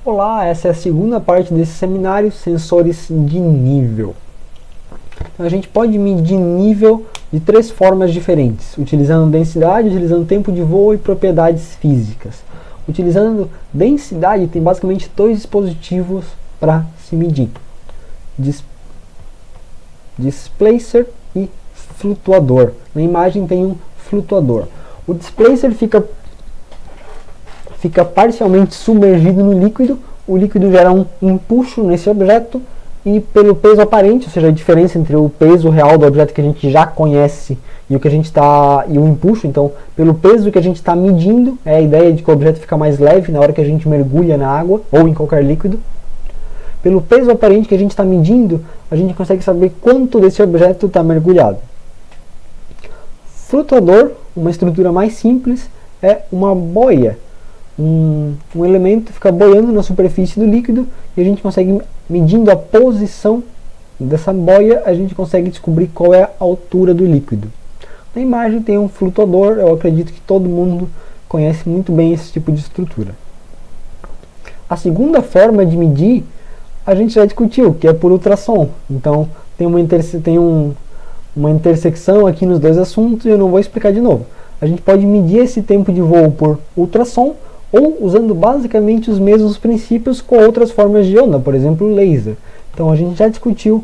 Olá, essa é a segunda parte desse seminário, sensores de nível. Então, a gente pode medir nível de três formas diferentes, utilizando densidade, utilizando tempo de voo e propriedades físicas. Utilizando densidade, tem basicamente dois dispositivos para se medir: displacer e flutuador. Na imagem tem um flutuador. O displacer fica parcialmente submergido no líquido, o líquido gera um empuxo nesse objeto e pelo peso aparente, ou seja, a diferença entre o peso real do objeto que a gente já conhece e o empuxo, então pelo peso que a gente está medindo, é a ideia de que o objeto fica mais leve na hora que a gente mergulha na água ou em qualquer líquido. Pelo peso aparente que a gente está medindo, a gente consegue saber quanto desse objeto está mergulhado. Flutuador, uma estrutura mais simples, é uma boia. Um elemento fica boiando na superfície do líquido e a gente consegue, medindo a posição dessa boia, a gente consegue descobrir qual é a altura do líquido. Na imagem tem um flutuador, eu acredito que todo mundo conhece muito bem esse tipo de estrutura. A segunda forma de medir a gente já discutiu, que é por ultrassom. Então tem uma intersecção aqui nos dois assuntos e eu não vou explicar de novo. A gente pode medir esse tempo de voo por ultrassom ou usando basicamente os mesmos princípios com outras formas de onda, por exemplo, laser. Então a gente já discutiu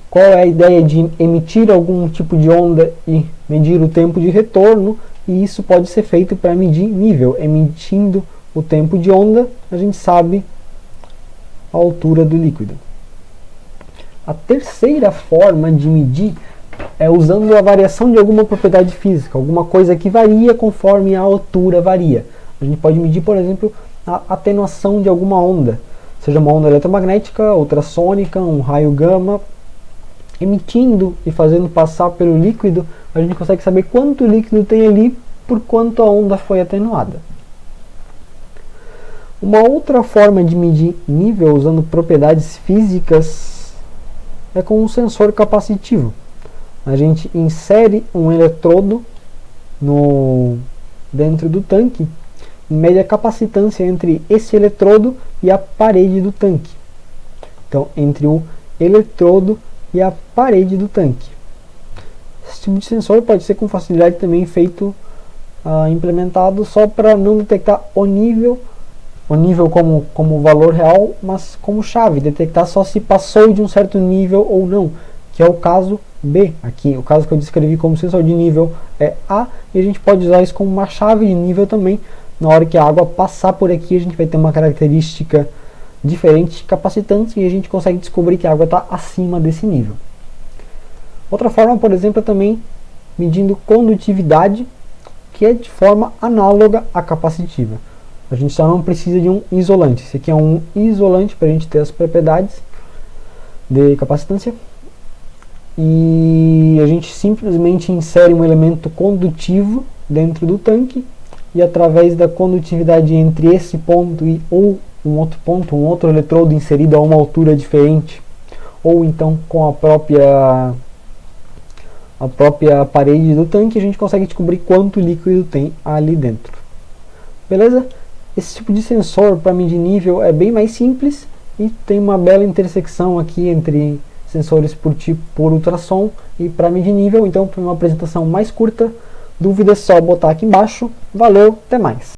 qual é a ideia de emitir algum tipo de onda e medir o tempo de retorno, e isso pode ser feito para medir nível. Emitindo o tempo de onda, a gente sabe a altura do líquido. A terceira forma de medir é usando a variação de alguma propriedade física, alguma coisa que varia conforme a altura varia. A gente pode medir, por exemplo, a atenuação de alguma onda, seja uma onda eletromagnética, ultrassônica, um raio gama. Emitindo e fazendo passar pelo líquido, a gente consegue saber quanto líquido tem ali por quanto a onda foi atenuada. Uma outra forma de medir nível usando propriedades físicas é com um sensor capacitivo. A gente insere um eletrodo dentro do tanque e mede a capacitância entre esse eletrodo e a parede do tanque. Então, entre o eletrodo e a parede do tanque. Esse tipo de sensor pode ser com facilidade também implementado só para não detectar o nível como valor real, mas como chave, detectar só se passou de um certo nível ou não, que é o caso B aqui. O caso que eu descrevi como sensor de nível é A, e a gente pode usar isso como uma chave de nível também. Na hora que a água passar por aqui, a gente vai ter uma característica diferente de capacitância e a gente consegue descobrir que a água está acima desse nível. Outra forma, por exemplo, é também medindo condutividade, que é de forma análoga à capacitiva. A gente só não precisa de um isolante. Esse aqui é um isolante para a gente ter as propriedades de capacitância. E a gente simplesmente insere um elemento condutivo dentro do tanque e através da condutividade entre esse ponto ou um outro ponto, um outro eletrodo inserido a uma altura diferente, ou então com a própria parede do tanque, a gente consegue descobrir quanto líquido tem ali dentro. Beleza? Esse tipo de sensor para medir nível é bem mais simples e tem uma bela intersecção aqui entre sensores por ultrassom e para medir nível. Então, para uma apresentação mais curta, dúvidas é só botar aqui embaixo. Valeu, até mais!